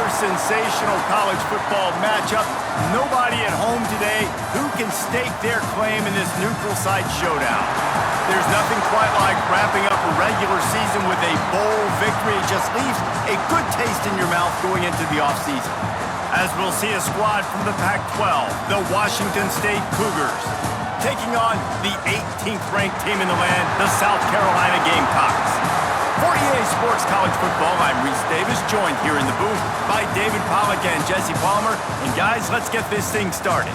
Another sensational college football matchup. Nobody at home today who can stake their claim in this neutral site showdown. There's nothing quite like wrapping up a regular season with a bowl victory. It just leaves a good taste in your mouth going into the offseason. As we'll see a squad from the Pac-12, the Washington State Cougars, taking on the 18th ranked team in the land, the South Carolina Gamecocks. For EA Sports College Football, I'm Reese Davis, joined here in the booth by David Pollack and Jesse Palmer. And guys, let's get this thing started.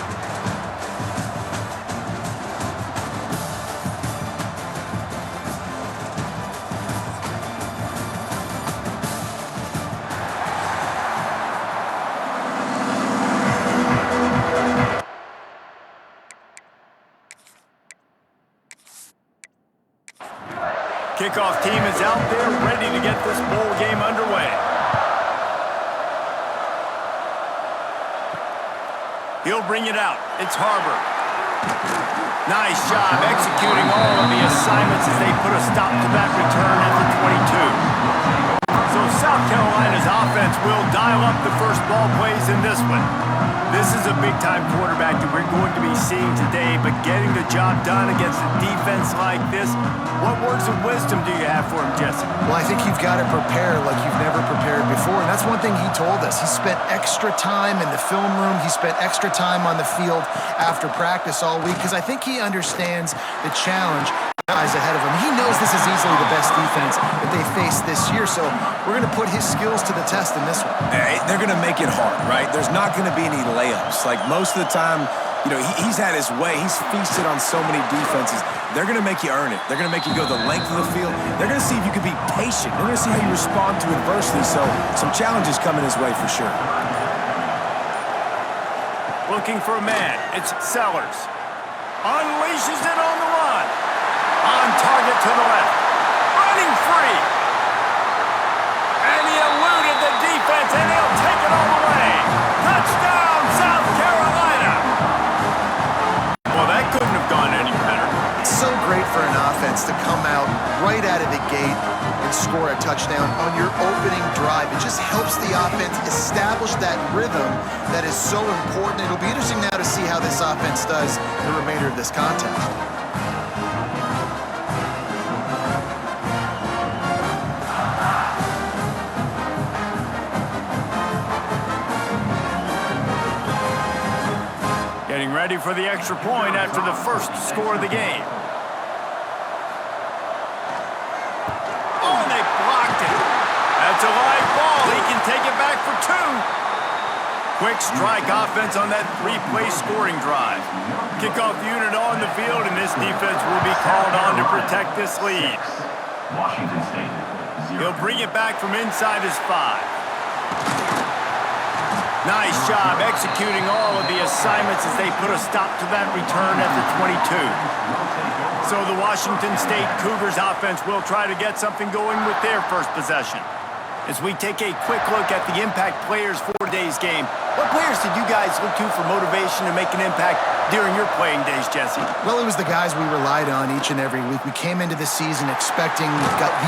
Kickoff team is out there, ready to get this bowl game underway. He'll bring it out. It's Harbor. Nice job executing all of the assignments as they put a stop to that return at the 22. So South Carolina's offense will dial up the first ball plays in this one. This is a big-time quarterback that we're going to be seeing today, but getting the job done against a defense like this, what words of wisdom do you have for him, Jesse? Well, I think you've got to prepare like you've never prepared before, and that's one thing he told us. He spent extra time in the film room. He spent extra time on the field after practice all week because I think he understands the challenge guys ahead of him. He knows this is easily the best defense that they face this year, so we're going to put his skills to the test in this one. They're going to make it hard, right? There's not going to be any layups. Like most of the time, you know, he's had his way. He's feasted on so many defenses. They're going to make you earn it. They're going to make you go the length of the field. They're going to see if you can be patient. They're going to see how you respond to adversity. So some challenges coming his way for sure. Looking for a man. It's Sellers. Unleashes it on the run. On target to the left. Running free. And he eluded the defense, and he'll take it all the way. Touchdown, South Carolina. Well, that couldn't have gone any better. It's so great for an offense to come out right out of the gate and score a touchdown on your opening drive. It just helps the offense establish that rhythm that is so important. It'll be interesting now to see how this offense does the remainder of this contest. Getting ready for the extra point after the first score of the game. Oh, and they blocked it. That's a live ball. He can take it back for two. Quick strike offense on that three-play scoring drive. Kickoff unit on the field, and this defense will be called on to protect this lead. Washington State. He'll bring it back from inside his 5. Nice job executing all of the assignments as they put a stop to that return at the 22. So the Washington State Cougars offense will try to get something going with their first possession. As we take a quick look at the impact players for today's game, what players did you guys look to for motivation to make an impact during your playing days, Jesse? Well, it was the guys we relied on each and every week. We came into the season expecting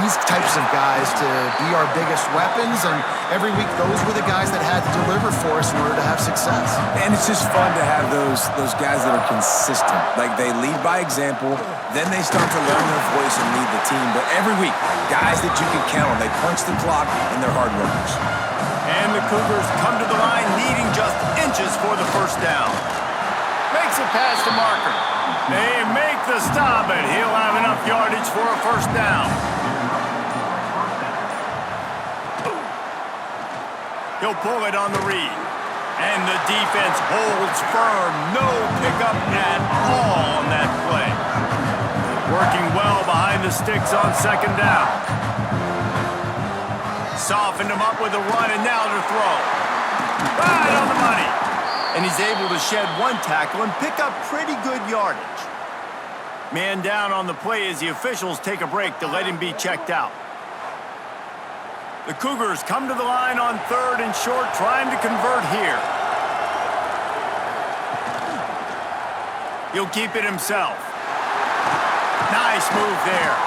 these types of guys to be our biggest weapons, and every week those were the guys that had to deliver for us in order to have success. And it's just fun to have those guys that are consistent. Like they lead by example, then they start to learn their voice and lead the team. But every week, guys that you can count on, they punch the clock and they're hard workers. And the Cougars come to the line needing just inches for the first down. Makes a pass to Marker. They make the stop, and he'll have enough yardage for a first down. He'll pull it on the read. And the defense holds firm. No pickup at all on that play. Working well behind the sticks on second down. Softened him up with a run, and now to throw. Right on the money. And he's able to shed one tackle and pick up pretty good yardage. Man down on the play as the officials take a break to let him be checked out. The Cougars come to the line on 3rd and short, trying to convert here. He'll keep it himself. Nice move there.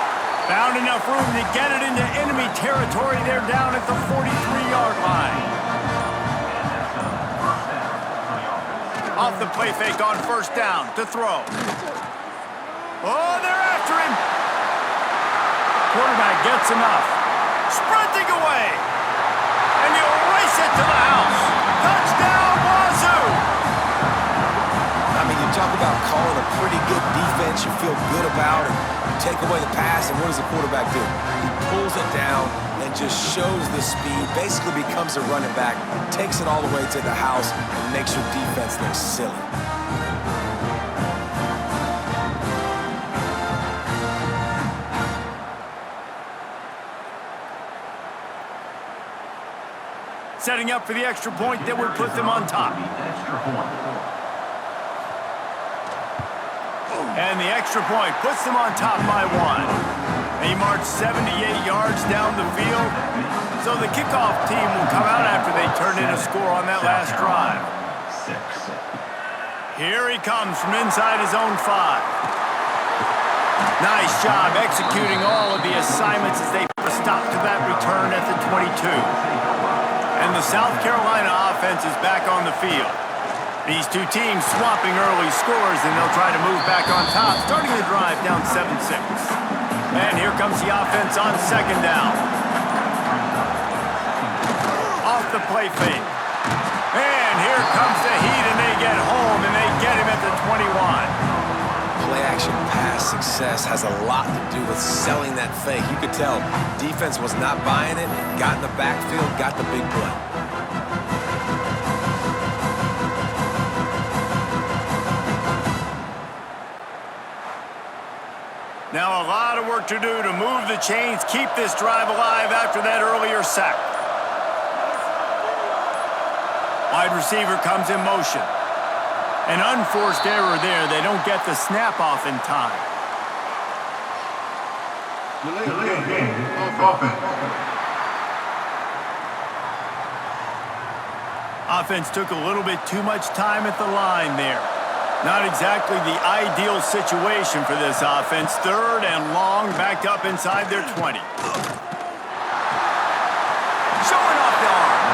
Found enough room to get it into enemy territory. They're down at the 43-yard line. Off the play fake on first down to throw. Oh, they're after him. Quarterback gets enough. Sprinting away. And he'll race it to the house. Touchdown, Wazoo! I mean, you talk about calling a pretty good defense you feel good about, and you take away the pass, and what does the quarterback do? He pulls it down and just shows the speed, basically becomes a running back, takes it all the way to the house, and makes your defense look silly. Setting up for the extra point that would put them on top. And the extra point puts them on top by 1. They march 78 yards down the field, so the kickoff team will come out after they turn in a score on that last drive. Here he comes from inside his own 5. Nice job executing all of the assignments as they put a stop to that return at the 22. And the South Carolina offense is back on the field. These two teams swapping early scores, and they'll try to move back on top, starting the drive down 7-6. And here comes the offense on second down. Off the play fake. And here comes the heat, and they get home, and they get him at the 21. Play-action pass success has a lot to do with selling that fake. You could tell defense was not buying it, got in the backfield, got the big play. Now a lot of work to do to move the chains, keep this drive alive after that earlier sack. Wide receiver comes in motion. An unforced error there. They don't get the snap off in time. Delay game. Offense. Offense took a little bit too much time at the line there. Not exactly the ideal situation for this offense. Third and long, backed up inside their 20. Showing off the arm.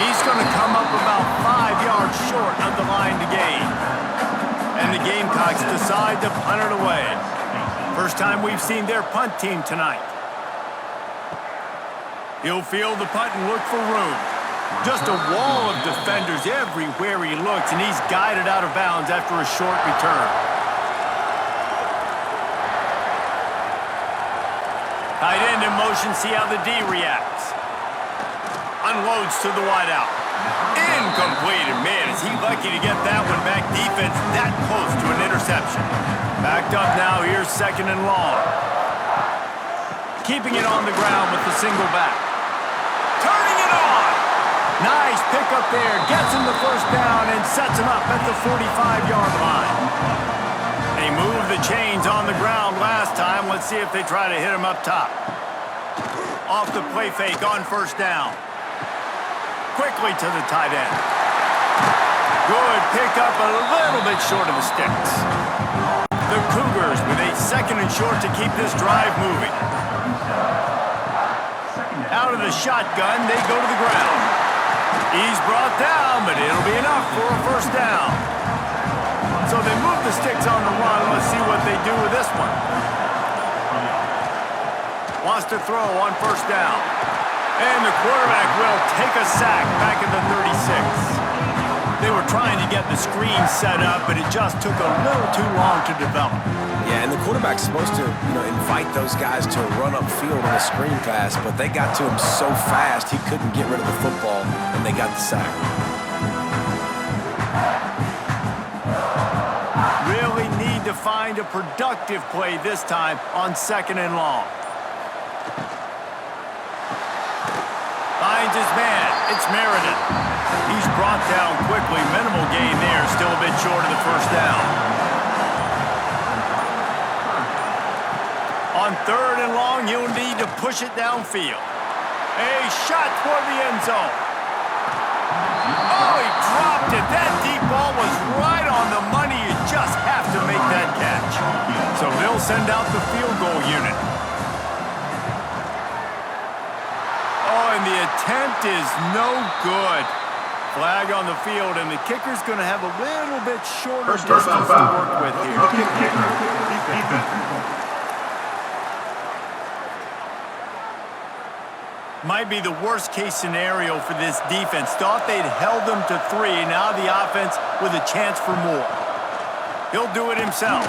He's going to come up about 5 yards short of the line to gain. And the Gamecocks decide to punt it away. First time we've seen their punt team tonight. He'll field the punt and look for room. Just a wall of defenders everywhere he looks, and he's guided out of bounds after a short return. Tight end in motion, see how the D reacts. Unloads to the wideout. Incomplete, and man, is he lucky to get that one back. Defense that close to an interception. Backed up now, here's second and long. Keeping it on the ground with the single back. Turning it on! Nice pickup there, gets him the first down and sets him up at the 45-yard line. They moved the chains on the ground last time. Let's see if they try to hit him up top. Off the play fake on first down. Quickly to the tight end. Good pickup, a little bit short of the sticks. The Cougars with a second and short to keep this drive moving. Out of the shotgun, they go to the ground. He's brought down, but it'll be enough for a first down. So they move the sticks on the run. Let's see what they do with this one. Wants to throw on first down. And the quarterback will take a sack back at the 36. They were trying to get the screen set up, but it just took a little too long to develop. Yeah, and the quarterback's supposed to, invite those guys to run upfield on a screen pass, but they got to him so fast he couldn't get rid of the football, and they got the sack. Really need to find a productive play this time on second and long. Finds his man. It's Meriden. He's brought down quickly. Minimal gain there. Still a bit short of the first down. On third and long, you'll need to push it downfield. A shot toward the end zone. Oh, he dropped it. That deep ball was right on the money. You just have to make that catch. So they'll send out the field goal unit. Oh, and the attempt is no good. Flag on the field, and the kicker's going to have a little bit shorter First distance down, to foul. work with here. Kicker. Defense. Might be the worst-case scenario for this defense. Thought they'd held them to 3. Now the offense with a chance for more. He'll do it himself.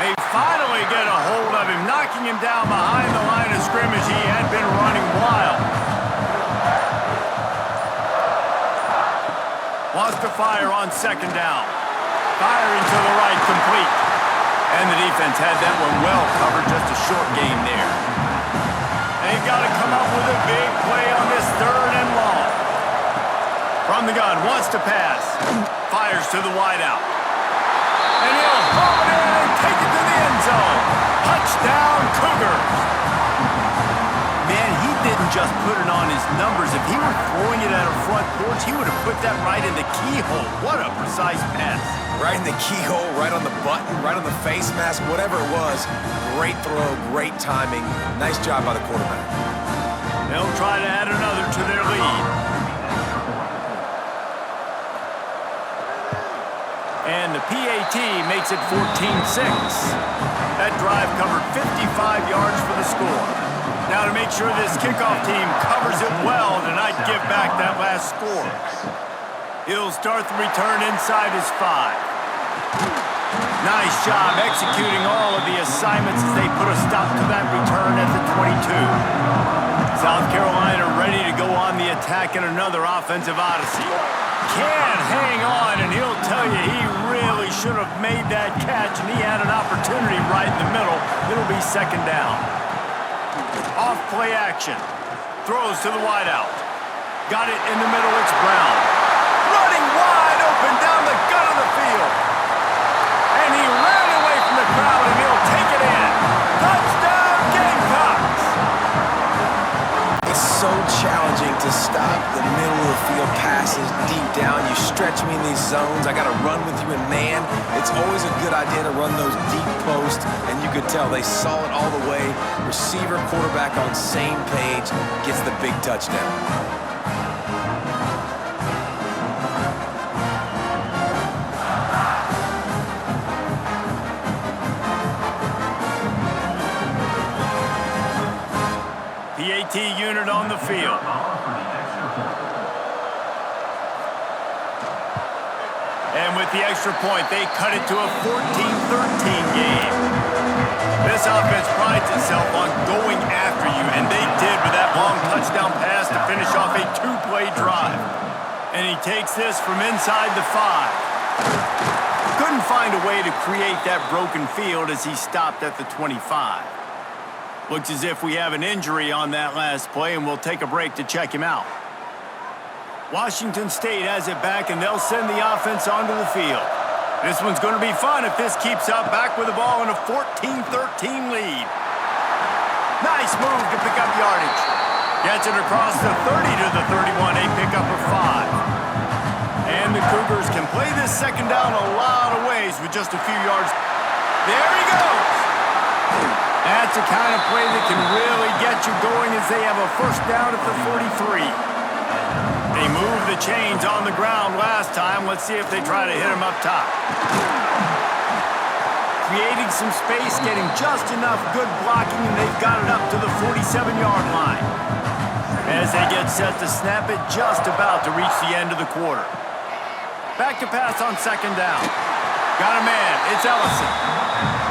They finally get a hold of him, knocking him down behind the line of scrimmage. He had been running wild. Wants to fire on second down. Firing to the right, complete. And the defense had that one well covered, just a short gain there. They've got to come up with a big play on this 3rd and long. From the gun, wants to pass. Fires to the wideout. And he'll haul it in and take it to the end zone. Touchdown, Cougars. Man, he didn't just put it on his numbers. If he were throwing it at a front porch, he would have put that right in the keyhole. What a precise pass. Right in the keyhole, right on the button, right on the face mask, whatever it was. Great throw, great timing. Nice job by the quarterback. They'll try to add another to their lead. And the PAT makes it 14-6. That drive covered 55 yards for the score. Now to make sure this kickoff team covers it well tonight, give back that last score. He'll start the return inside his 5. Nice job executing all of the assignments as they put a stop to that return at the 22. South Carolina ready to go on the attack in another offensive odyssey. Can't hang on, and he'll tell you he really should have made that catch, and he had an opportunity right in the middle. It'll be second down. Off play action. Throws to the wideout. Got it in the middle, it's Brown. Running wide open down the gut of the field. And he ran away from the crowd, and he'll take it in. Touchdown, Gamecocks! It's so challenging to stop the middle of the field passes deep down. You stretch me in these zones. I got to run with you in man. It's always a good idea to run those deep posts, and you could tell they saw it all the way. Receiver, quarterback on same page, gets the big touchdown. PAT unit on the field. And with the extra point, they cut it to a 14-13 game. This offense prides itself on going after you, and they did with that long touchdown pass to finish off a 2-play drive. And he takes this from inside the 5. Couldn't find a way to create that broken field as he stopped at the 25. Looks as if we have an injury on that last play, and we'll take a break to check him out. Washington State has it back, and they'll send the offense onto the field. This one's going to be fun if this keeps up. Back with the ball in a 14-13 lead. Nice move to pick up yardage. Gets it across the 30 to the 31, a pickup of 5. And the Cougars can play this second down a lot of ways with just a few yards. There he goes. That's the kind of play that can really get you going as they have a first down at the 43. They moved the chains on the ground last time. Let's see if they try to hit him up top. Creating some space, getting just enough good blocking, and they've got it up to the 47-yard line. As they get set to snap it, just about to reach the end of the quarter. Back to pass on second down. Got a man, it's Ellison.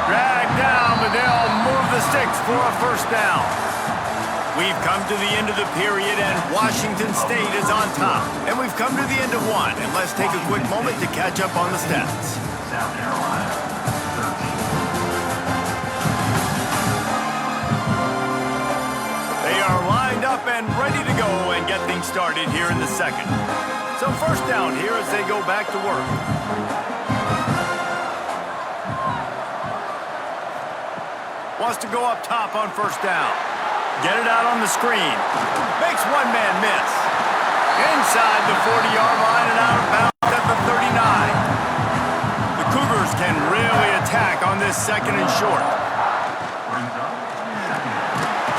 Dragged down, but they'll move the sticks for a first down. We've come to the end of the period, and Washington State is on top. And we've come to the end of one, and let's take a quick moment to catch up on the stats. South Carolina, 13. They are lined up and ready to go and get things started here in the second. So first down here as they go back to work. Wants to go up top on first down. Get it out on the screen. Makes one man miss. Inside the 40-yard line and out of bounds at the 39. The Cougars can really attack on this second and short.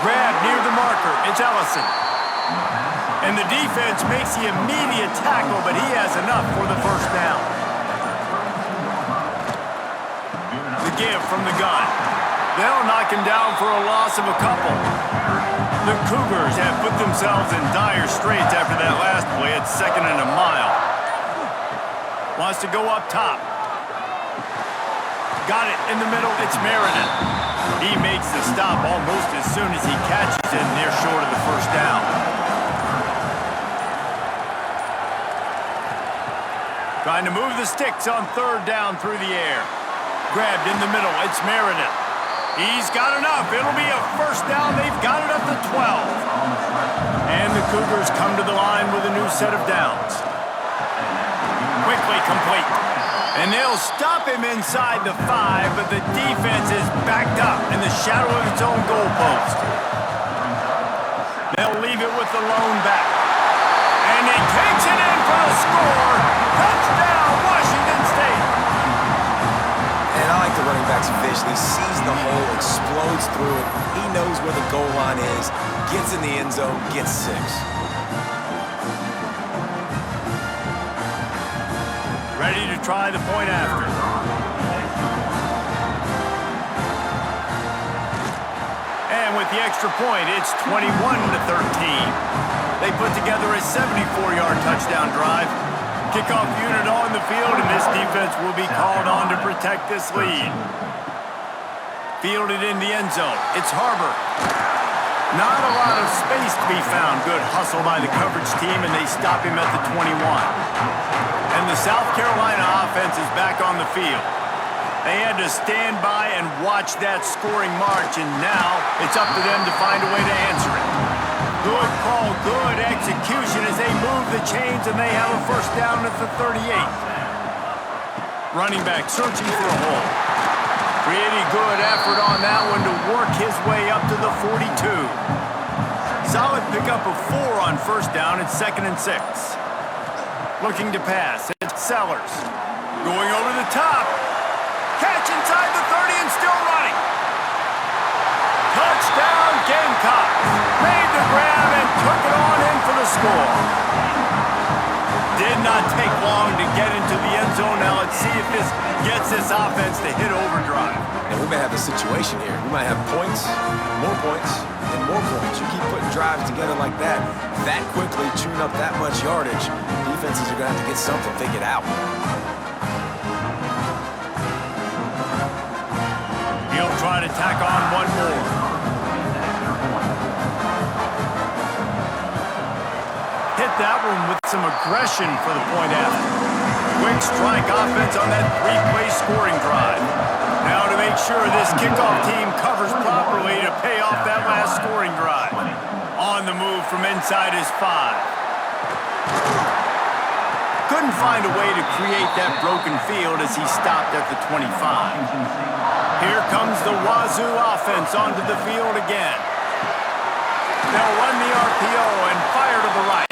Grab near the marker. It's Ellison. And the defense makes the immediate tackle, but he has enough for the first down. The give from the gun. They'll knock him down for a loss of a couple. The Cougars have put themselves in dire straits after that last play at 2nd and a mile. Wants to go up top. Got it in the middle. It's Meredith. He makes the stop almost as soon as he catches it, and they're short of the first down. Trying to move the sticks on 3rd down through the air. Grabbed in the middle. It's Meredith. He's got enough. It'll be a first down. They've got it up to 12. And the Cougars come to the line with a new set of downs. Quickly complete. And they'll stop him inside the 5, but the defense is backed up in the shadow of its own goalpost. They'll leave it with the lone back. And he takes it in for the score. Touchdown, Washington State. And I like the running back's vision. He sees the hole, explodes through it. He knows where the goal line is, gets in the end zone, gets 6. Ready to try the point after. And with the extra point, it's 21-13. They put together a 74-yard touchdown drive. Kickoff unit on the field, and this defense will be called on to protect this lead. Fielded in the end zone. It's Harbor. Not a lot of space to be found. Good hustle by the coverage team, and they stop him at the 21. And the South Carolina offense is back on the field. They had to stand by and watch that scoring march, and now it's up to them to find a way to answer it. Good call, good execution as they move the chains, and they have a first down at the 38. Running back searching for a hole. Pretty good effort on that one to work his way up to the 42. Solid pickup of 4 on first down at 2nd and 6. Looking to pass. It's Sellers. Going over the top. Catch inside the 30 and still running. Touchdown, Gamecocks. Made the grab and took it on in for the score. Did not take long to get into the end zone. Now let's see if this gets this offense to hit overdrive. And we may have a situation here. We might have points, and more points. You keep putting drives together like that quickly, chewing up that much yardage, defenses are going to have to get something figured out. He'll try to tack on one more. Hit that one with some aggression for the point after. Quick strike offense on that 3-play scoring drive. Now to make sure this kickoff team covers properly to pay off that last scoring drive. On the move from inside his 5. Couldn't find a way to create that broken field as he stopped at the 25. Here comes the Wazoo offense onto the field again. They'll run the RPO and fire to the right.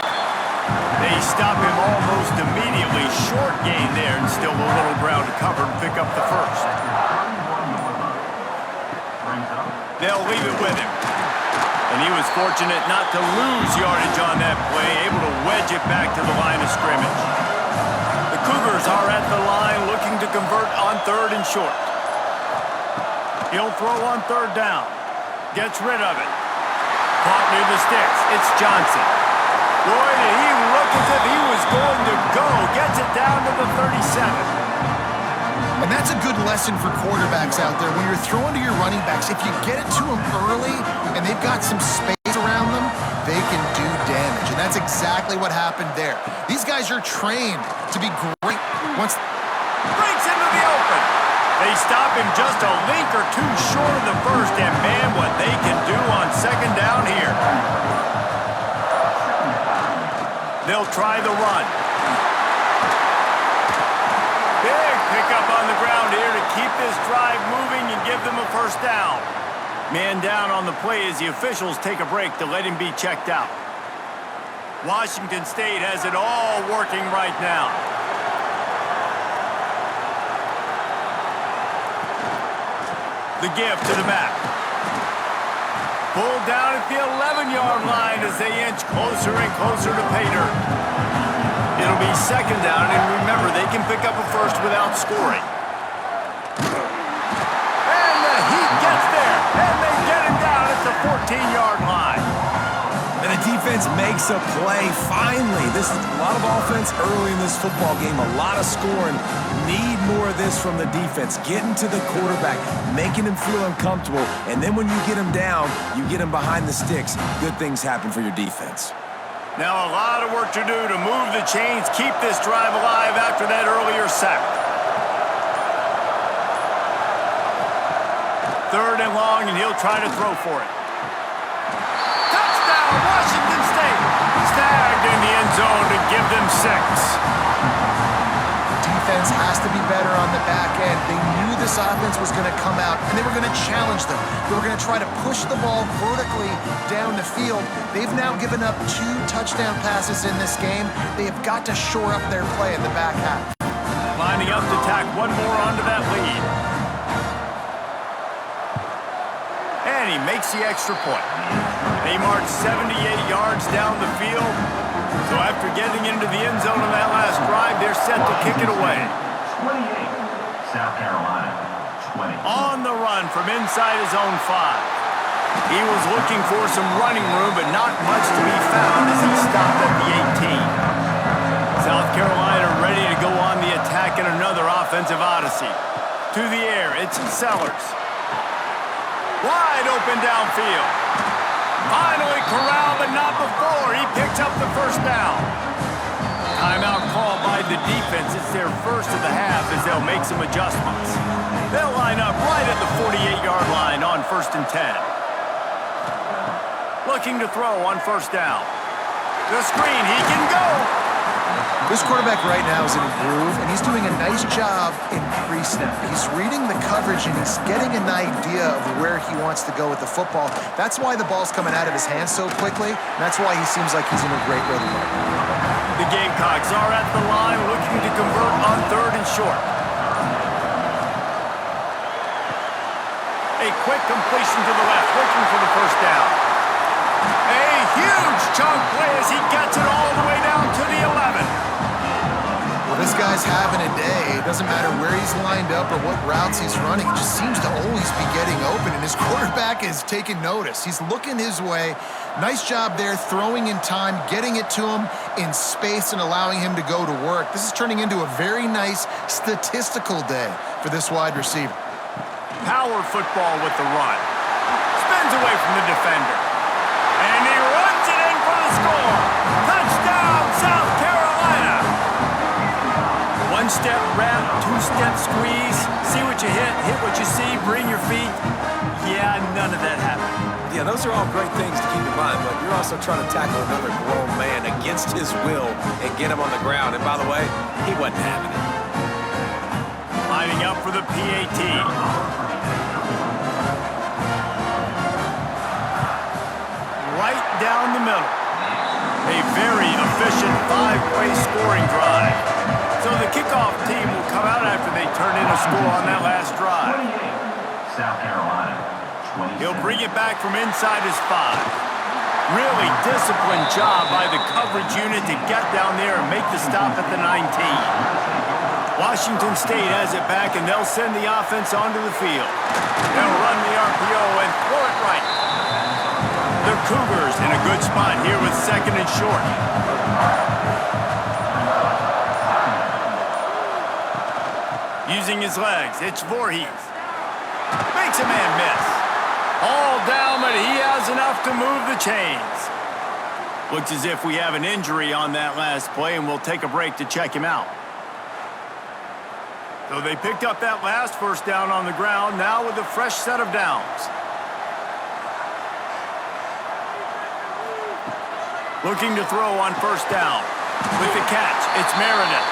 They stop him almost immediately. Short gain there and still a little ground to cover and pick up the first. They'll leave it with him. And he was fortunate not to lose yardage on that play, able to wedge it back to the line of scrimmage. The Cougars are at the line looking to convert on 3rd and short. He'll throw on 3rd down. Gets rid of it. Caught near the sticks. It's Johnson. Boy, did he look as if he was going to go. Gets it down to the 37. And that's a good lesson for quarterbacks out there. When you're throwing to your running backs, if you get it to them early and they've got some space around them, they can do damage. And that's exactly what happened there. These guys are trained to be great once... Breaks into the open. They stop him just a link or two short of the first, and man, what they can do on 2nd down here. They'll try the run. Big pickup on the ground here to keep this drive moving and give them a first down. Man down on the play as the officials take a break to let him be checked out. Washington State has it all working right now. The give to the back. Pulled down at the 11-yard line as they inch closer and closer to pay dirt. It'll be second down, and remember, they can pick up a first without scoring. And the Heat gets there, and they get it down at the 14-yard line. And the defense makes a play. Finally, this is a lot of offense early in this football game, a lot of scoring. Need more of this from the defense. Getting to the quarterback, making him feel uncomfortable, and then when you get him down, you get him behind the sticks. Good things happen for your defense. Now a lot of work to do to move the chains, keep this drive alive after that earlier sack. Third and long, and he'll try to throw for it. Touchdown, Washington State! Snagged in the end zone to give them 6. Defense has to be better on the back end. They knew this offense was going to come out, and they were going to challenge them. They were going to try to push the ball vertically down the field. They've now given up 2 touchdown passes in this game. They have got to shore up their play in the back half. Lining up to tack one more onto that lead. And he makes the extra point. They march 78 yards down the field. So after getting into the end zone on that last drive, they're set to kick it away. 28. South Carolina, 20. On the run from inside his own 5. He was looking for some running room, but not much to be found as he stopped at the 18. South Carolina ready to go on the attack in another offensive odyssey. To the air, it's Sellers. Wide open downfield. Finally corralled, but not before. He picks up the first down. Timeout called by the defense. It's their first of the half as they'll make some adjustments. They'll line up right at the 48-yard line on 1st and 10. Looking to throw on 1st down. The screen, he can go. This quarterback right now is in a groove, and he's doing a nice job in pre-snap. He's reading the coverage, and he's getting an idea of where he wants to go with the football. That's why the ball's coming out of his hands so quickly, and that's why he seems like he's in a great rhythm. The Gamecocks are at the line looking to convert on 3rd and short. A quick completion to the left, looking for the first down. A huge chunk play as he gets it all the way down to the 11. Well, this guy's having a day. It doesn't matter where he's lined up or what routes he's running. He just seems to always be getting open, and his quarterback is taking notice. He's looking his way. Nice job there, throwing in time, getting it to him in space and allowing him to go to work. This is turning into a very nice statistical day for this wide receiver. Power football with the run. Spins away from the defender. And he runs it in for the score. Touchdown, South Carolina. 1-step wrap, 2-step squeeze. See what you hit what you see, bring your feet. Yeah, none of that happened. Yeah, those are all great things to keep in mind, but you're also trying to tackle another grown man against his will and get him on the ground. And by the way, he wasn't having it. Lining up for the PAT. Right down the middle. A very efficient 5-play scoring drive. So the kickoff team will come out after they turn in a score on that last drive. 28. South Carolina, 27. He'll bring it back from inside his 5. Really disciplined job by the coverage unit to get down there and make the stop at the 19. Washington State has it back, and they'll send the offense onto the field. They'll run the RPO and throw it right. The Cougars in a good spot here with 2nd and short. Using his legs, it's Voorhees. Makes a man miss. All down, but he has enough to move the chains. Looks as if we have an injury on that last play, and we'll take a break to check him out. So they picked up that last first down on the ground, now with a fresh set of downs. Looking to throw on 1st down. With the catch, it's Meredith.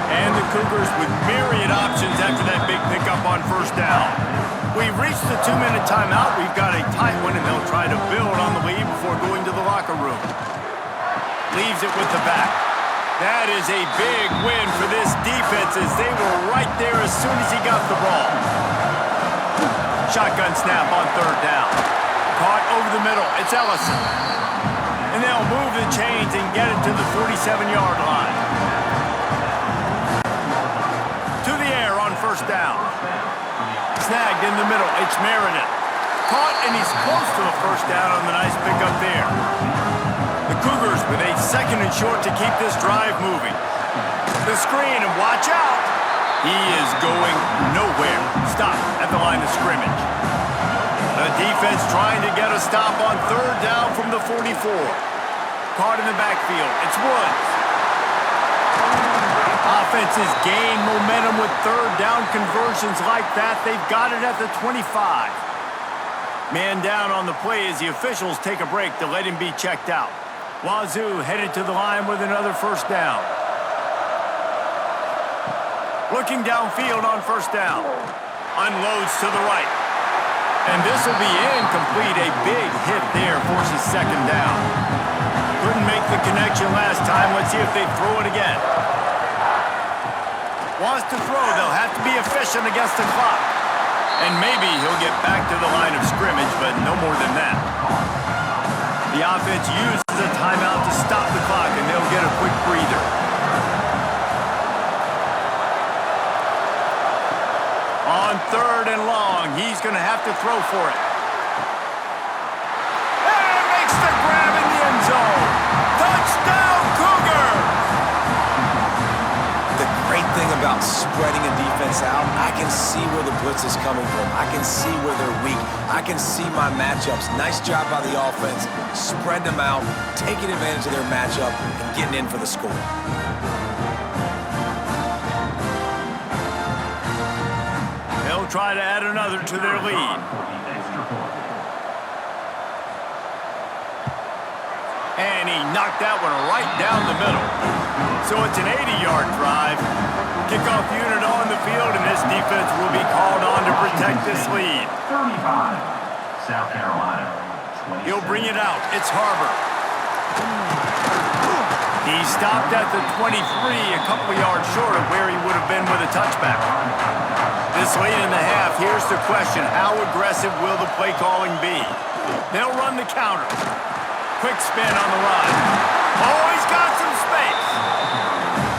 And the Cougars with myriad options after that big pickup on 1st down. We've reached the 2-minute timeout. We've got a tight one, and they'll try to build on the lead before going to the locker room. Leaves it with the back. That is a big win for this defense as they were right there as soon as he got the ball. Shotgun snap on 3rd down. Caught over the middle. It's Ellison. And they'll move the chains and get it to the 47-yard line. To the air on first down. Snagged in the middle. It's Meredith. Caught, and he's close to a first down on the nice pickup there. The Cougars with a second and short to keep this drive moving. The screen, and watch out. He is going nowhere. Stop at the line of scrimmage. The defense trying to get a stop on third down from the 44. Caught in the backfield. It's Woods. Offenses gain momentum with third down conversions like that. They've got it at the 25. Man down on the play as the officials take a break to let him be checked out. Wazoo headed to the line with another first down. Looking downfield on first down. Unloads to the right. And this will be incomplete. A big hit there forces second down. Couldn't make the connection last time. Let's see if they throw it again. Wants to throw. They'll have to be efficient against the clock. And maybe he'll get back to the line of scrimmage, but no more than that. The offense uses a timeout to stop the clock, and they'll get a quick breather. On third and long, he's going to have to throw for it. And makes the grab in the end zone. Touchdown, Cougar! The great thing about spreading a defense out, I can see where the blitz is coming from. I can see where they're weak. I can see my matchups. Nice job by the offense. Spread them out, taking advantage of their matchup, and getting in for the score. They'll try to add another to their lead. And he knocked that one right down the middle. So it's an 80-yard drive. Kickoff unit on the field, and this defense will be called on to protect this lead. 35, South Carolina. 27. He'll bring it out. It's Harbor. He stopped at the 23, a couple of yards short of where he would have been with a touchback. This late in the half, here's the question. How aggressive will the play calling be? They'll run the counter. Quick spin on the run. Oh, he's got some space.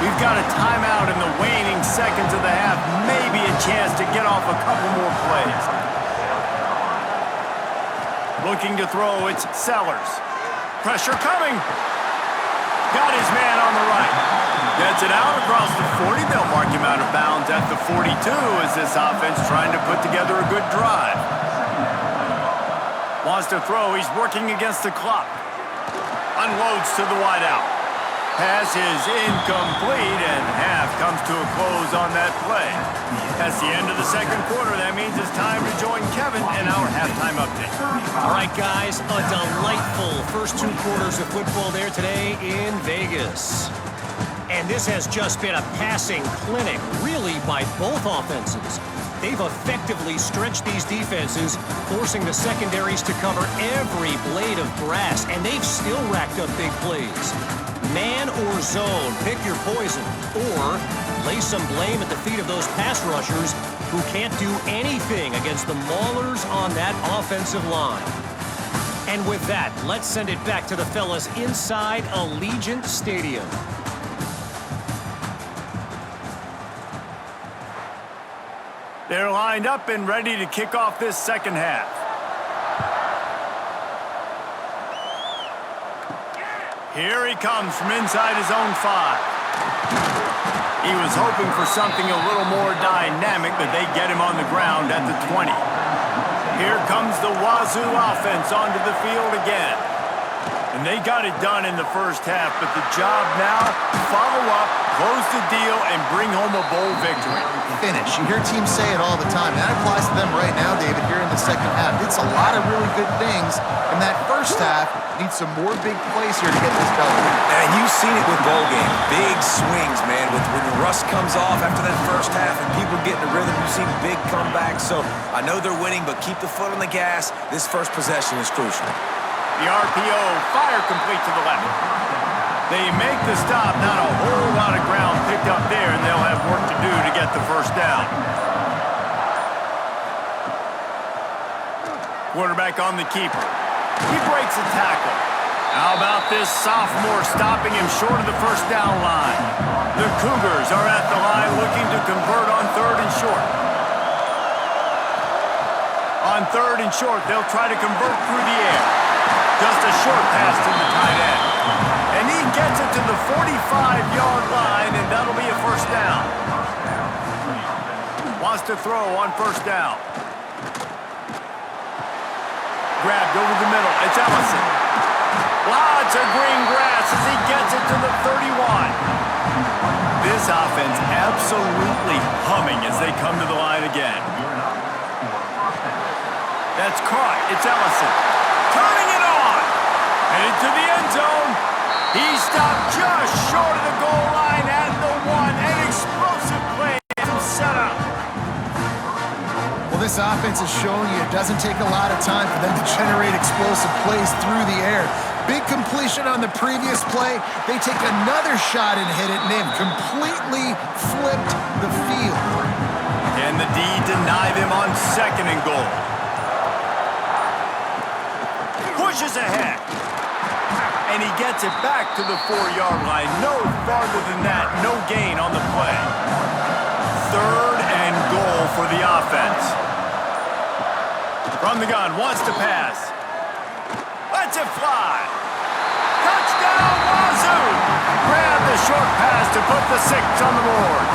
We've got a timeout in the waning seconds of the half. Maybe a chance to get off a couple more plays. Looking to throw, it's Sellers. Pressure coming. Got his man on the right. Gets it out across the 40. They'll mark him out of bounds at the 42 as this offense trying to put together a good drive. Wants to throw. He's working against the clock. Unloads to the wideout. Pass is incomplete, and half comes to a close on that play. That's the end of the second quarter. That means it's time to join Kevin in our halftime update. All right, guys, a delightful first two quarters of football there today in Vegas. And this has just been a passing clinic, really, by both offenses. They've effectively stretched these defenses, forcing the secondaries to cover every blade of grass, and they've still racked up big plays. Man or zone, pick your poison, or lay some blame at the feet of those pass rushers who can't do anything against the maulers on that offensive line. And with that, let's send it back to the fellas inside Allegiant Stadium. They're lined up and ready to kick off this second half. Here he comes from inside his own 5. He was hoping for something a little more dynamic, but they get him on the ground at the 20. Here comes the Wazoo offense onto the field again. And they got it done in the first half, but the job now, follow up, close the deal, and bring home a bowl victory. Finish. You hear teams say it all the time. That applies to them right now, David, here in the second half. It's a lot of really good things. In that first half, needs some more big plays here to get this done. And you've seen it with bowl games. Big swings, man. When the rust comes off after that first half and people get in the rhythm, you've seen big comebacks. So I know they're winning, but keep the foot on the gas. This first possession is crucial. The RPO, fire complete to the left. They make the stop, not a whole lot of ground picked up there, and they'll have work to do to get the first down. Quarterback on the keeper. He breaks a tackle. How about this sophomore stopping him short of the first down line? The Cougars are at the line looking to convert on 3rd and short. On 3rd and short, they'll try to convert through the air. Just a short pass to the tight end. And he gets it to the 45-yard line, and that'll be a first down. Wants to throw on first down. Grabbed over the middle. It's Ellison. Lots of green grass as he gets it to the 31. This offense absolutely humming as they come to the line again. That's caught. It's Ellison. Turning it on. Headed to the end zone. He stopped just short of the goal line at the 1. An explosive play from setup. Well, this offense is showing you it doesn't take a lot of time for them to generate explosive plays through the air. Big completion on the previous play. They take another shot and hit it, and they've completely flipped the field. Can the D deny them on 2nd and goal? Pushes ahead. And he gets it back to the 4-yard line. No farther than that. No gain on the play. 3rd and goal for the offense. From the gun, wants to pass. Lets it fly. Touchdown, Wazoo! Grab the short pass to put the 6 on the board.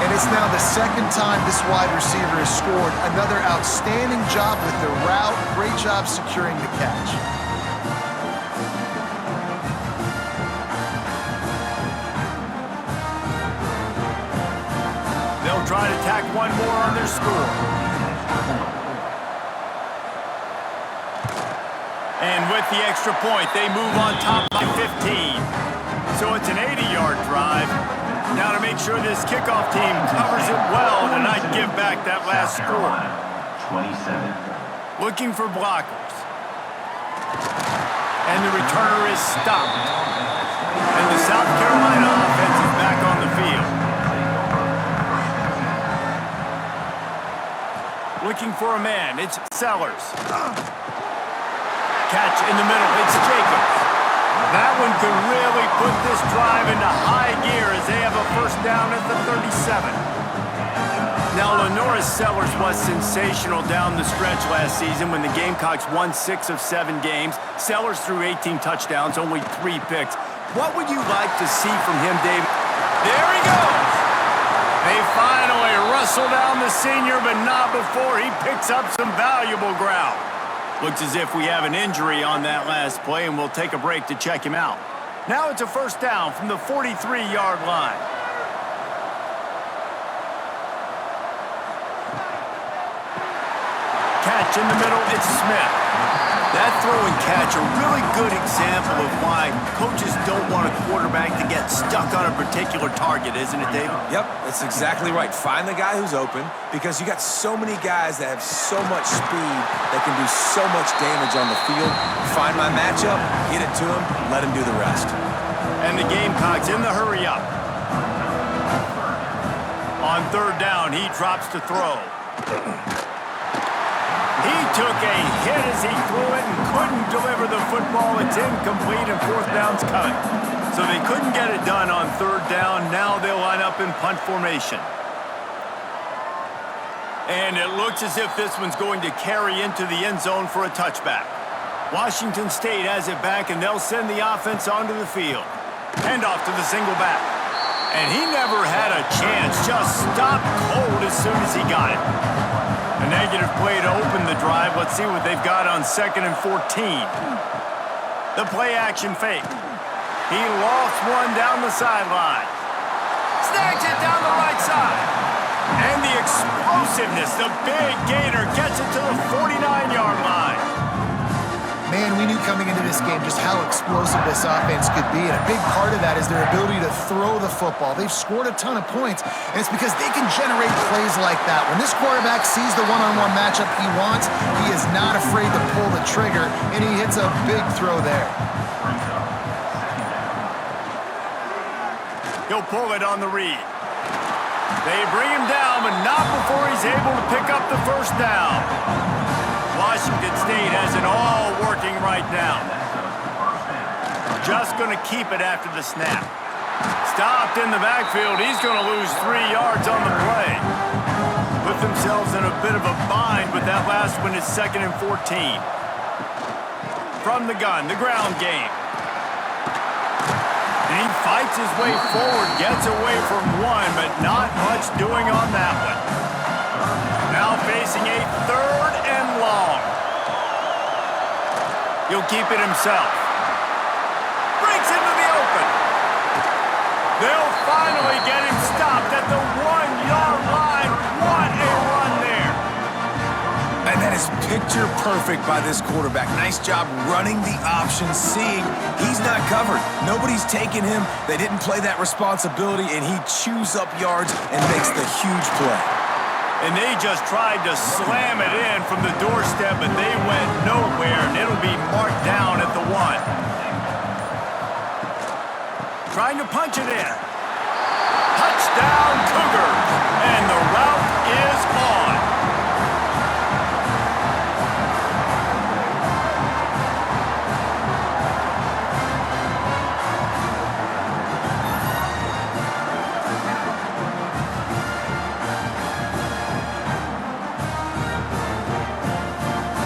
And it's now the 2nd time this wide receiver has scored. Another outstanding job with the route. Great job securing the catch. They'll try to tack one more on their score. And with the extra point, they move on top by 15. So it's an 80-yard drive. Now to make sure this kickoff team covers it well to not give back that last score. 27. Looking for blockers. And the returner is stopped. And the South Carolina offense is back on the field. Looking for a man. It's Sellers. Catch in the middle. It's Jacobs. That one could really put this drive into high gear as they have a first down at the 37. Now, Lenoris Sellers was sensational down the stretch last season when the Gamecocks won 6 of 7 games. Sellers threw 18 touchdowns, only 3 picks. What would you like to see from him, David? There he goes! They finally wrestle down the senior, but not before he picks up some valuable ground. Looks as if we have an injury on that last play, and we'll take a break to check him out. Now it's a first down from the 43-yard line. Catch in the middle, it's Smith. That throw and catch, a really good example of why coaches don't want a quarterback to get stuck on a particular target, isn't it, David? Yep, that's exactly right. Find the guy who's open because you got so many guys that have so much speed that can do so much damage on the field. Find my matchup, get it to him, let him do the rest. And the Gamecocks in the hurry up. On 3rd down, he drops to throw. He took a hit as he threw it and couldn't deliver the football. It's incomplete and 4th down's coming. So they couldn't get it done on 3rd down. Now they'll line up in punt formation. And it looks as if this one's going to carry into the end zone for a touchback. Washington State has it back, and they'll send the offense onto the field. Handoff to the single back. And he never had a chance. Just stopped cold as soon as he got it. A negative play to open the drive. Let's see what they've got on 2nd and 14. The play action fake. He lofts one down the sideline. Snags it down the right side. And the explosiveness, the big gainer gets it to the 49-yard line. Man, we knew coming into this game just how explosive this offense could be, and a big part of that is their ability to throw the football. They've scored a ton of points, and it's because they can generate plays like that. When this quarterback sees the one-on-one matchup he wants, he is not afraid to pull the trigger, and he hits a big throw there. He'll pull it on the read. They bring him down, but not before he's able to pick up the first down. Washington State has it all working right now. Just going to keep it after the snap. Stopped in the backfield. He's going to lose 3 yards on the play. Put themselves in a bit of a bind, but that last one is 2nd and 14. From the gun, the ground game. And he fights his way forward, gets away from one, but not much doing on that one. Now facing a 3rd and long. He'll keep it himself. Breaks into the open. They'll finally get him stopped at the 1-yard line. What a run there. And that is picture perfect by this quarterback. Nice job running the option, seeing he's not covered. Nobody's taking him. They didn't play that responsibility, and he chews up yards and makes the huge play. And they just tried to slam it in from the doorstep, but they went nowhere, and it'll be marked down at the 1. Trying to punch it in. Touchdown, Cougars. And the route is on.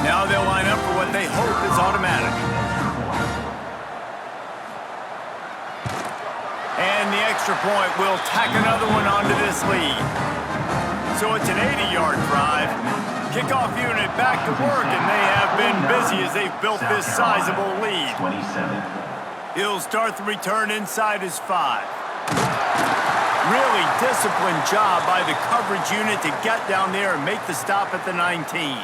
Now they'll line up for what they hope is automatic. And the extra point will tack another one onto this lead. So it's an 80-yard drive. Kickoff unit back to work, and they have been busy as they've built this sizable lead. 27. He'll start the return inside his 5. Really disciplined job by the coverage unit to get down there and make the stop at the 19.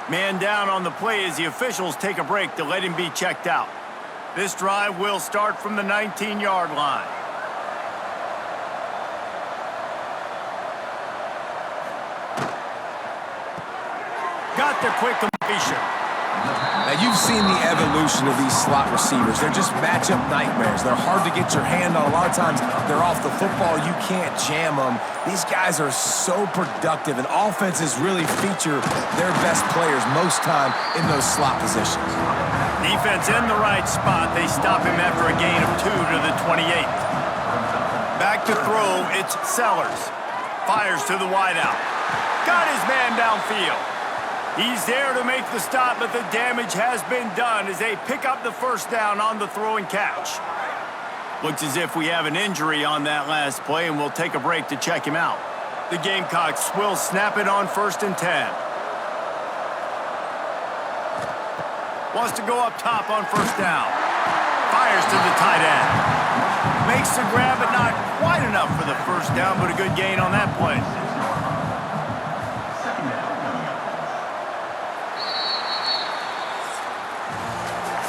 Man down on the play as the officials take a break to let him be checked out. This drive will start from the 19-yard line. Got the quick completion. Now, you've seen the evolution of these slot receivers. They're just matchup nightmares. They're hard to get your hand on. A lot of times, they're off the football. You can't jam them. These guys are so productive, and offenses really feature their best players most time in those slot positions. Defense in the right spot. They stop him after a gain of 2 to the 28. Back to throw, it's Sellers. Fires to the wideout. Got his man downfield. He's there to make the stop, but the damage has been done as they pick up the first down on the throw and catch. Looks as if we have an injury on that last play, and we'll take a break to check him out. The Gamecocks will snap it on 1st and 10. Wants to go up top on 1st down. Fires to the tight end. Makes the grab, but not quite enough for the 1st down, but a good gain on that play.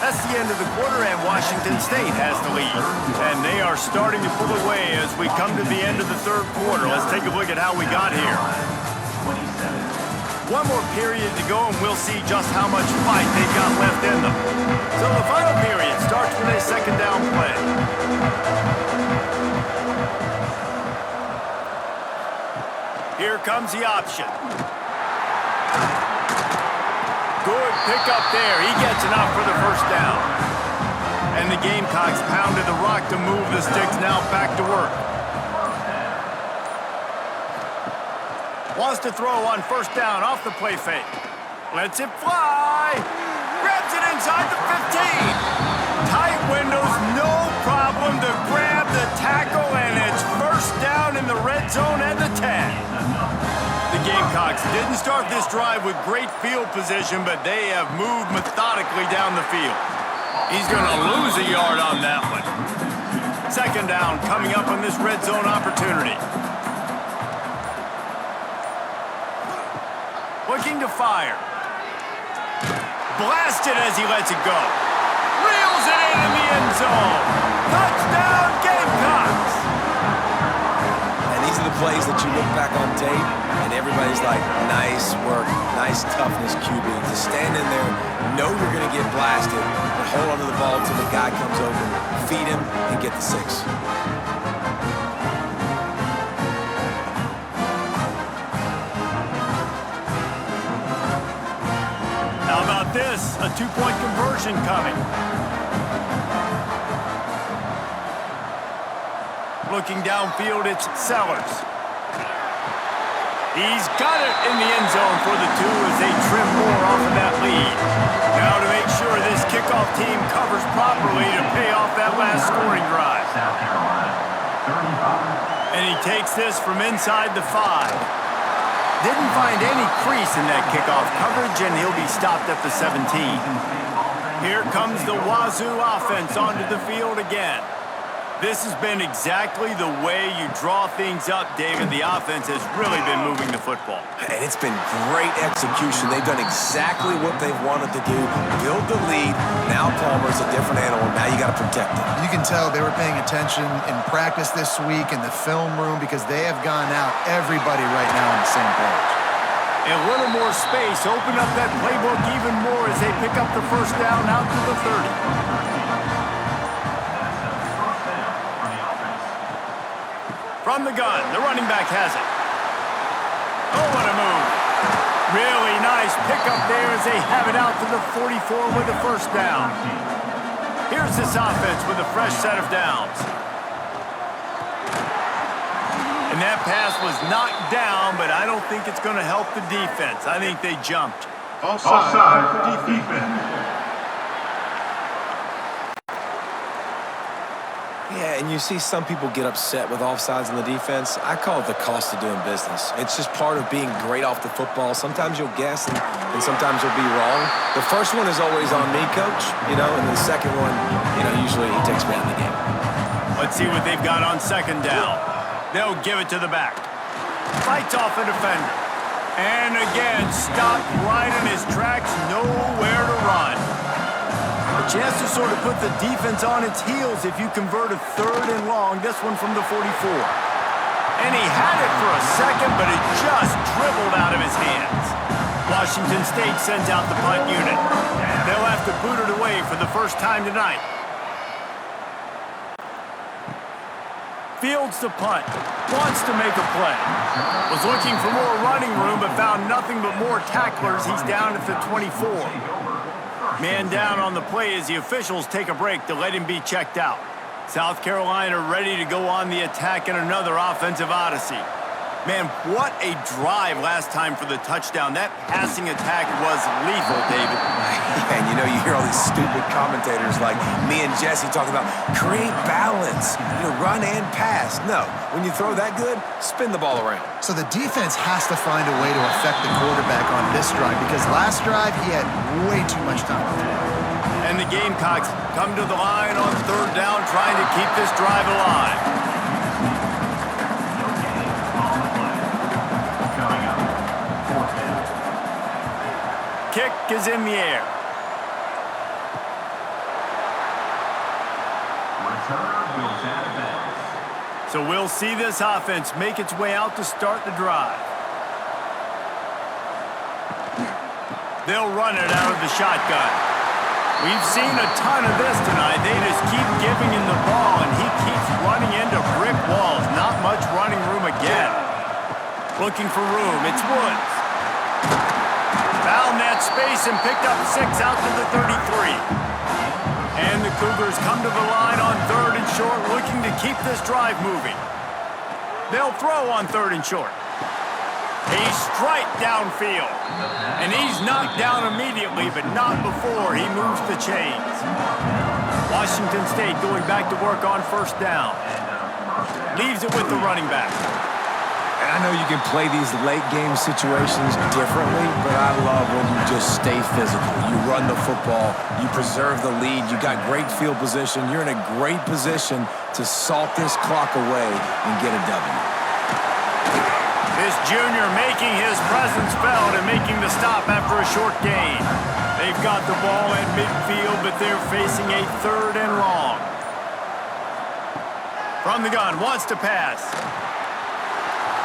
That's the end of the quarter, and Washington State has the lead. And they are starting to pull away as we come to the end of the 3rd quarter. Let's take a look at how we got here. 27. One more period to go, and we'll see just how much fight they've got left in them. So the final period starts with a 2nd down play. Here comes the option. Good pickup there. He gets enough for the 1st down. And the Gamecocks pounded the rock to move the sticks, now back to work. Wants to throw on 1st down off the play fake. Lets it fly. Grabs it inside the 15. Tight windows, no problem to grab the tackle, and it's 1st down in the red zone at the 10. The Gamecocks didn't start this drive with great field position, but they have moved methodically down the field. He's going to lose a yard on that one. 2nd down coming up on this red zone opportunity. Looking to fire. Blasted as he lets it go. Reels it in the end zone. Touchdown, Gamecocks! And these are the plays that you look back on tape, and everybody's like, nice work, nice toughness, QB. To stand in there, know you're going to get blasted, and hold onto the ball until the guy comes open, feed him, and get the 6. this. A two-point conversion coming. Looking downfield, it's Sellers. He's got it in the end zone for the two as they trim more off of that lead. Now to make sure this kickoff team covers properly to pay off that last scoring drive. South Carolina, 35. And he takes this from inside the 5. Didn't find any crease in that kickoff coverage, and he'll be stopped at the 17. Here comes the Wazoo offense onto the field again. This has been exactly the way you draw things up, David. The offense has really been moving the football. And it's been great execution. They've done exactly what they've wanted to do. Build the lead. Now Palmer's a different animal. Now you got to protect him. You can tell they were paying attention in practice this week in the film room because they have gone out everybody right now on the same page. A little more space. Open up that playbook even more as they pick up the first down out to the 30. From the gun, the running back has it. Oh, what a move. Really nice pickup there as they have it out to the 44 with the first down. Here's this offense with a fresh set of downs. And that pass was knocked down, but I don't think it's going to help the defense. I think they jumped. Offside for defense. Yeah, and you see some people get upset with offsides in the defense. I call it the cost of doing business. It's just part of being great off the football. Sometimes you'll guess, and sometimes you'll be wrong. The first one is always on me, coach, and the second one, usually he takes me out of the game. Let's see what they've got on second down. They'll give it to the back. Fights off a defender. And again, stopped right in his tracks, nowhere to run. A chance to sort of put the defense on its heels if you convert a third and long, this one from the 44. And he had it for a second, but it just dribbled out of his hands. Washington State sends out the punt unit. They'll have to boot it away for the first time tonight. Fields the punt, wants to make a play. Was looking for more running room, but found nothing but more tacklers. He's down at the 24. Man down on the play as the officials take a break to let him be checked out. South Carolina ready to go on the attack in another offensive odyssey. Man, what a drive last time for the touchdown. That passing attack was lethal, David. And you hear all these stupid commentators like me and Jesse talking about create balance, run and pass. No, when you throw that good, spin the ball around. So the defense has to find a way to affect the quarterback on this drive because last drive he had way too much time to throw. And the Gamecocks come to the line on third down trying to keep this drive alive. Kick is in the air. So we'll see this offense make its way out to start the drive. They'll run it out of the shotgun. We've seen a ton of this tonight. They just keep giving him the ball, and he keeps running into brick walls. Not much running room again. Looking for room. It's Woods. Found that space and picked up 6 out to the 33. And the Cougars come to the line on third and short, looking to keep this drive moving. They'll throw on third and short. A strike downfield. And he's knocked down immediately, but not before he moves the chains. Washington State going back to work on first down. Leaves it with the running back. And I know you can play these late game situations differently, but I love when you just stay physical. You run the football, you preserve the lead, you got great field position, you're in a great position to salt this clock away and get a W. This junior making his presence felt and making the stop after a short gain. They've got the ball at midfield, but they're facing a third and long. From the gun, wants to pass.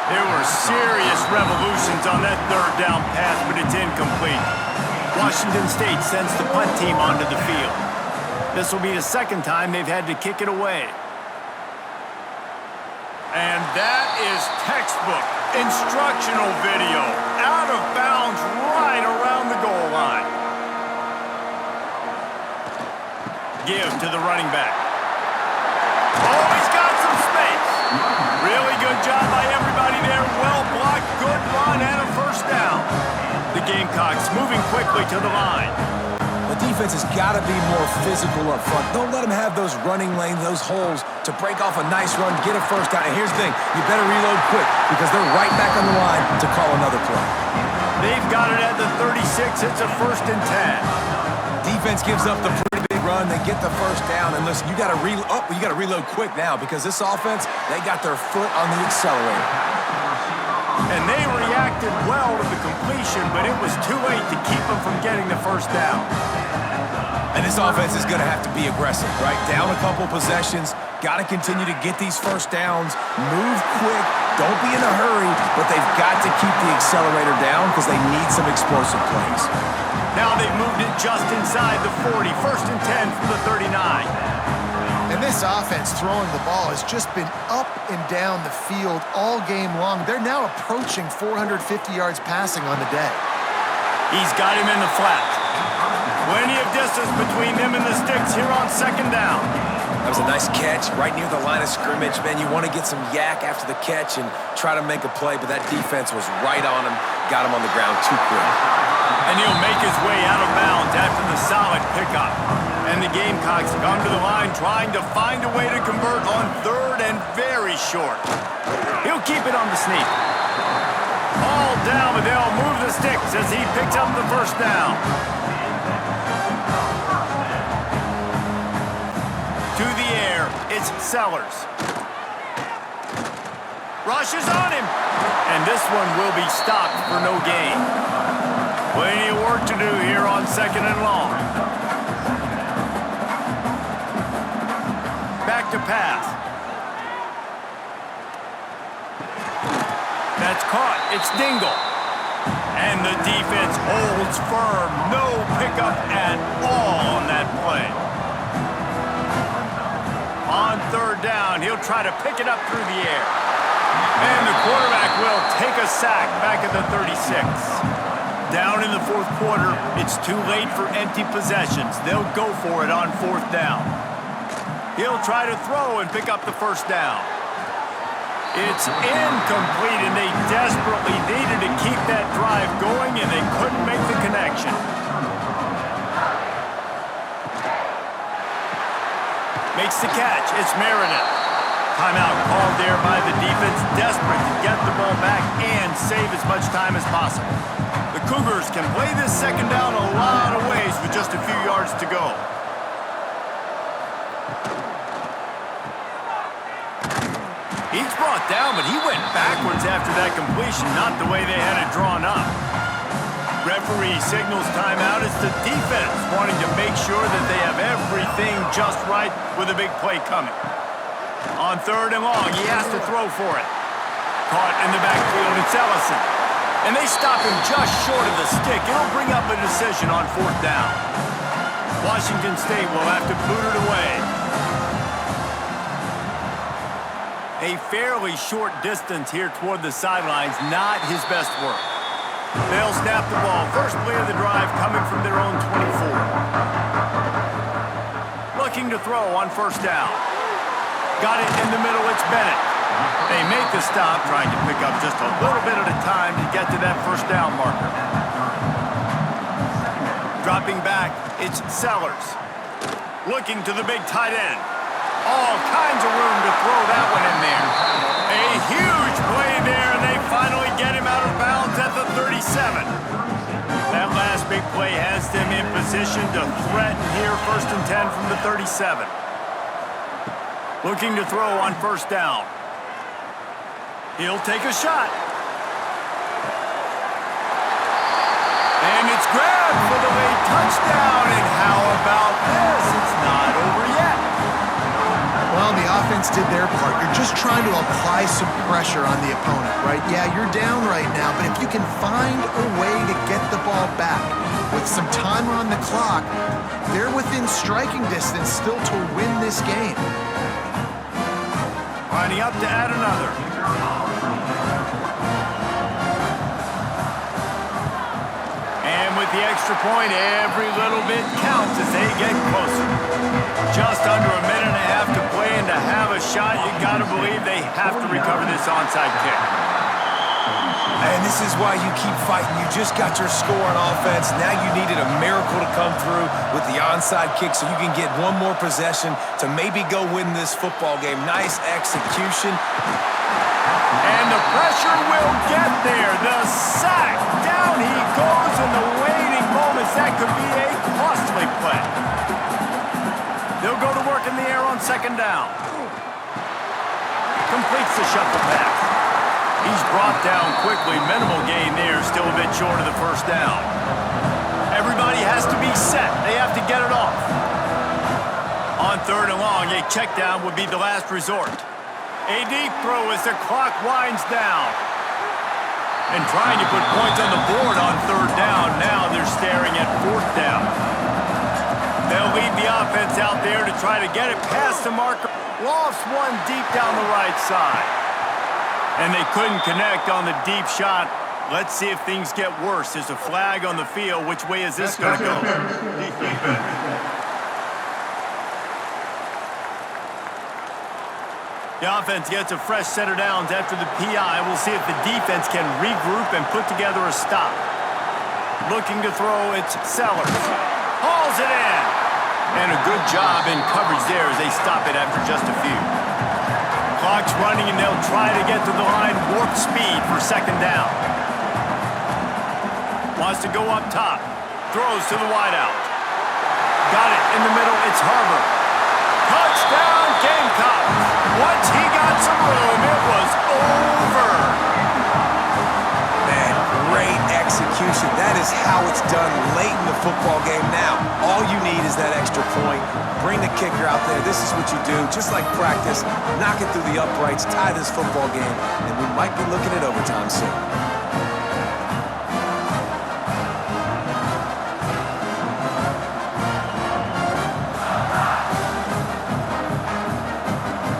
There were serious revolutions on that third down pass, but it's incomplete. Washington State sends the punt team onto the field. This will be the second time they've had to kick it away. And that is textbook instructional video. Out of bounds right around the goal line. to the running back. Oh, he's got some space. Really good job by everybody there. Well blocked, good run, and a first down. The Gamecocks moving quickly to the line. The defense has got to be more physical up front. Don't let them have those running lanes, those holes to break off a nice run, get a first down. And here's the thing, you better reload quick because they're right back on the line to call another play. They've got it at the 36. It's a 1st and 10. Defense gives up the pretty big run. They get the first down. And listen, you got to reload quick now because this offense, they got their foot on the accelerator. And they reacted well to the completion, but it was too late to keep them from getting the first down. And this offense is going to have to be aggressive, right? Down a couple possessions, got to continue to get these first downs, move quick, don't be in a hurry, but they've got to keep the accelerator down because they need some explosive plays. Now they've moved it just inside the 40, 1st and 10 from the 39. And this offense throwing the ball has just been up and down the field all game long. They're now approaching 450 yards passing on the day. He's got him in the flat. Plenty of distance between them and the sticks here on 2nd down. That was a nice catch right near the line of scrimmage. Man, you want to get some yak after the catch and try to make a play, but that defense was right on him, got him on the ground too quick. And he'll make his way out of bounds after the solid pickup. And the Gamecocks come to the line trying to find a way to convert on 3rd and very short. He'll keep it on the sneak. All down, but they'll move the sticks as he picks up the first down. To the air, it's Sellers. Rushes on him. And this one will be stopped for no gain. Plenty of work to do here on 2nd and long. Back to pass. That's caught. It's Dingle. And the defense holds firm. No pickup at all on that play. On 3rd down, he'll try to pick it up through the air. And the quarterback will take a sack back at the 36. Down in the 4th quarter, it's too late for empty possessions. They'll go for it on 4th down. He'll try to throw and pick up the first down. It's incomplete, and they desperately needed to keep that drive going, and they couldn't make the connection. Makes the catch. It's Meredith. Timeout called there by the defense, desperate to get the ball back and save as much time as possible. The Cougars can play this 2nd down a lot of ways with just a few yards to go. He's brought down, but he went backwards after that completion, not the way they had it drawn up. Referee signals timeout. It's the defense wanting to make sure that they have everything just right with a big play coming. On 3rd and long, he has to throw for it. Caught in the backfield, it's Ellison. And they stop him just short of the stick. It'll bring up a decision on 4th down. Washington State will have to boot it away. A fairly short distance here toward the sidelines, not his best work. They'll snap the ball. First play of the drive coming from their own 24. Looking to throw on 1st down. Got it in the middle, it's Bennett. They make the stop, trying to pick up just a little bit at a time to get to that 1st down marker. Dropping back, it's Sellers. Looking to the big tight end. All kinds of room to throw that one in there. A huge play there, and they finally get him out of bounds at the 37. That last big play has them in position to threaten here 1st and 10 from the 37. Looking to throw on 1st down. He'll take a shot. And it's grabbed for the late touchdown. And how about this? It's not over yet. Well, the offense did their part. You're just trying to apply some pressure on the opponent, right? Yeah, you're down right now, but if you can find a way to get the ball back with some time on the clock, they're within striking distance still to win this game. Lining up to add another. And with with the extra point. Every little bit counts as they get closer. Just under a minute and a half to play, and to have a shot, you got to believe they have to recover this onside kick. And this is why you keep fighting. You just got your score on offense. Now you needed a miracle to come through with the onside kick so you can get one more possession to maybe go win this football game. Nice execution. And the pressure will get there. The sack. Down he goes in the waiting moments. That could be a costly play. They'll go to work in the air on second down. Completes the shuffle pass. He's brought down quickly. Minimal gain there. Still a bit short of the first down. Everybody has to be set. They have to get it off. On third and long, a check down would be the last resort. A deep throw as the clock winds down. And trying to put points on the board on third down. Now they're staring at fourth down. They'll lead the offense out there to try to get it past the marker. Lofts one deep down the right side. And they couldn't connect on the deep shot. Let's see if things get worse. There's a flag on the field. Which way is this going to go? The offense gets a fresh set of downs after the PI. We'll see if the defense can regroup and put together a stop. Looking to throw, it's Sellers. Hauls it in. And a good job in coverage there as they stop it after just a few. Clock's running, and they'll try to get to the line. Warp speed for second down. Wants to go up top. Throws to the wideout. Got it in the middle. It's Harbor. Touchdown, Gamecocks. Once he got some room, it was over. Man, great execution. That is how it's done late in the football game. Now, all you need is that extra point. Bring the kicker out there. This is what you do. Just like practice, knock it through the uprights, tie this football game, and we might be looking at overtime soon.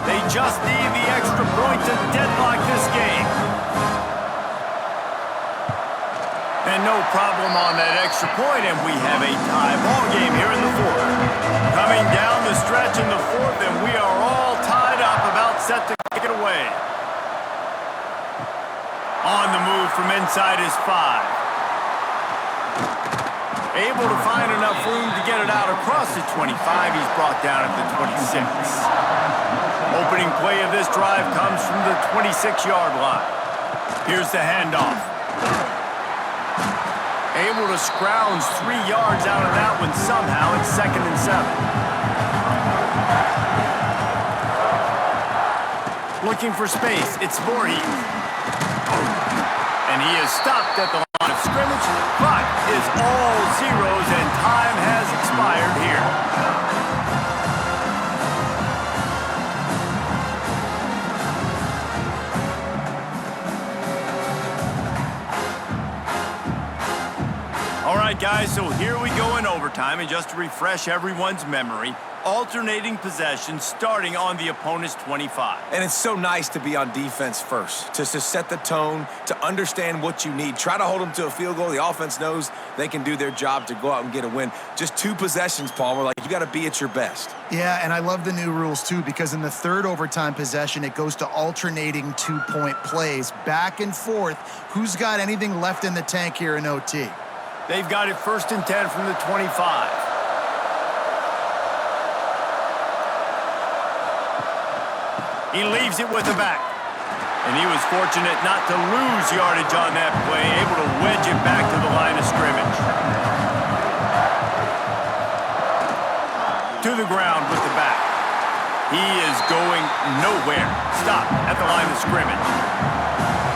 They just need the extra point to deadlock this game. And no problem on that extra point, and we have a tie ball game here in the fourth. Coming down the stretch in the fourth, and we are all tied up, about set to kick it away. On the move from inside his 5. Able to find enough room to get it out across the 25. He's brought down at the 26. Opening play of this drive comes from the 26-yard line. Here's the handoff. Able to scrounge 3 yards out of that one somehow. It's 2nd and 7. Looking for space. It's Voorhees. And he is stopped at the line of scrimmage. Clock is all zeros, and time has expired here. All right, guys, so here we go in overtime, and just to refresh everyone's memory, alternating possession starting on the opponent's 25. And it's so nice to be on defense first, to set the tone, to understand what you need. Try to hold them to a field goal. The offense knows they can do their job to go out and get a win. Just 2 possessions, Palmer. Like, you got to be at your best. Yeah, and I love the new rules, too, because in the third overtime possession, it goes to alternating 2-point plays, back and forth. Who's got anything left in the tank here in OT? They've got it 1st and 10 from the 25. He leaves it with the back. And he was fortunate not to lose yardage on that play, able to wedge it back to the line of scrimmage. To the ground with the back. He is going nowhere. Stop at the line of scrimmage.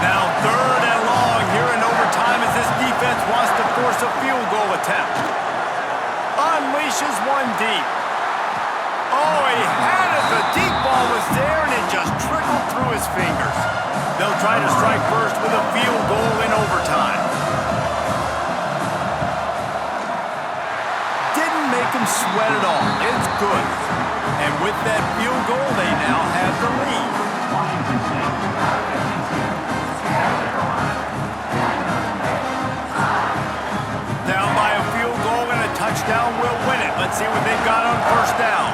Now 3rd and long here in overtime as this defense wants to force a field goal attempt. Unleashes one deep. Oh, he had it. The deep ball was there, and it just trickled through his fingers. They'll try to strike first with a field goal in overtime. Didn't make him sweat at all. It's good. And with that field goal, they now have the lead. Down by touchdown will win it. Let's see what they've got on first down.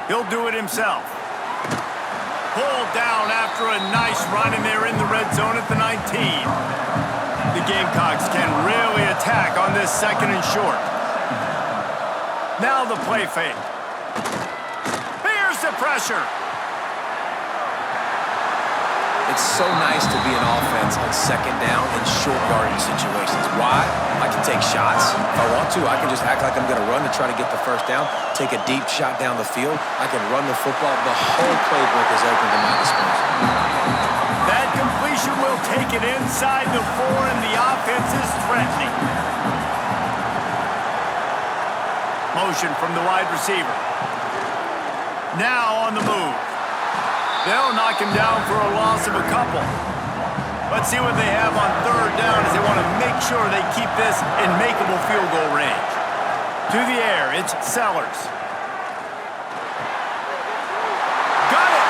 He'll do it himself. Pulled down after a nice run, and they're in the red zone at the 19. The Gamecocks can really attack on this second and short. Now the play fake. Here's the pressure. It's so nice to be an offense on second down in short yardage situations. Why? I can take shots. If I want to, I can just act like I'm going to run to try to get the first down, take a deep shot down the field. I can run the football. The whole playbook is open to my disposal. That completion will take it inside the 4, and the offense is threatening. Motion from the wide receiver. Now on the move. They'll knock him down for a loss of a couple. Let's see what they have on third down as they want to make sure they keep this in makeable field goal range. To the air, it's Sellers. Got it!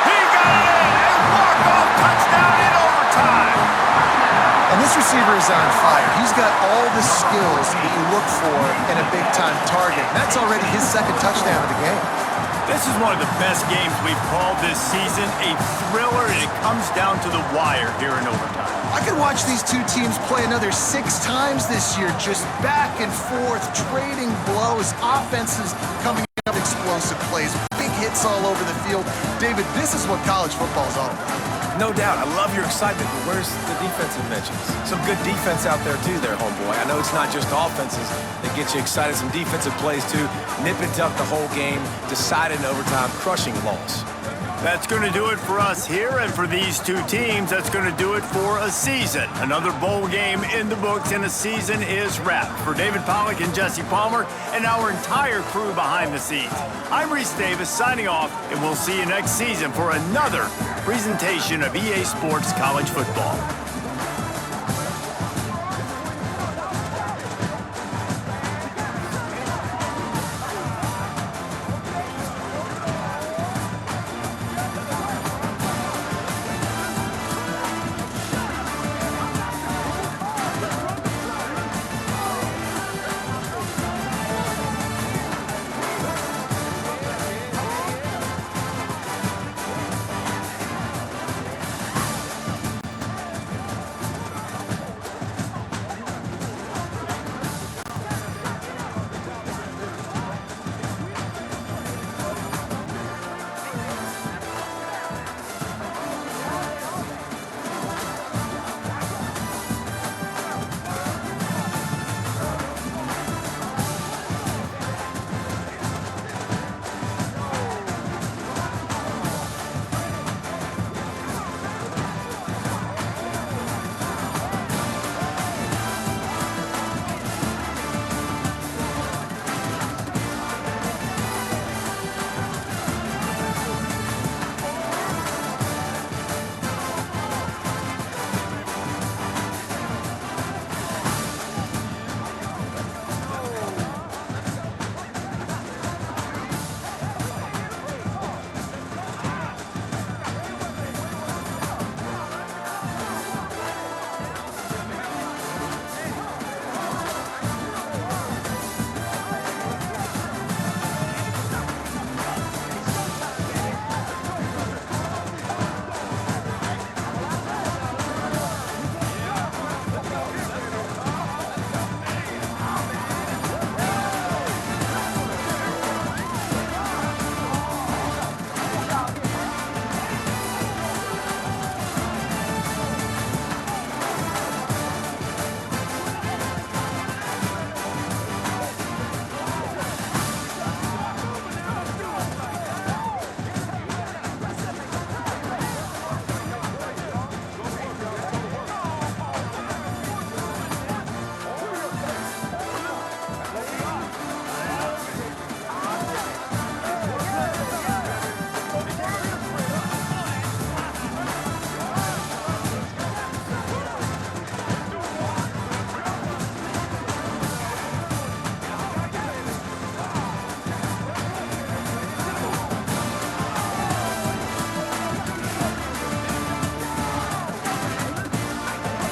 He got it in! A walk-off touchdown in overtime! And this receiver is on fire. He's got all the skills that you look for in a big-time target. And that's already his second touchdown of the game. This is one of the best games we've called this season. A thriller, and it comes down to the wire here in overtime. I could watch these two teams play another 6 times this year, just back and forth, trading blows, offenses coming up, explosive plays, big hits all over the field. David, this is what college football is all about. No doubt. I love your excitement, but where's the defensive mentions? Some good defense out there, too, there, homeboy. I know it's not just offenses that get you excited. Some defensive plays, too. Nip and tuck the whole game, decided in overtime, crushing loss. That's going to do it for us here, and for these two teams, that's going to do it for a season. Another bowl game in the books, and a season is wrapped. For David Pollack and Jesse Palmer and our entire crew behind the scenes, I'm Reese Davis signing off, and we'll see you next season for another presentation of EA Sports College Football.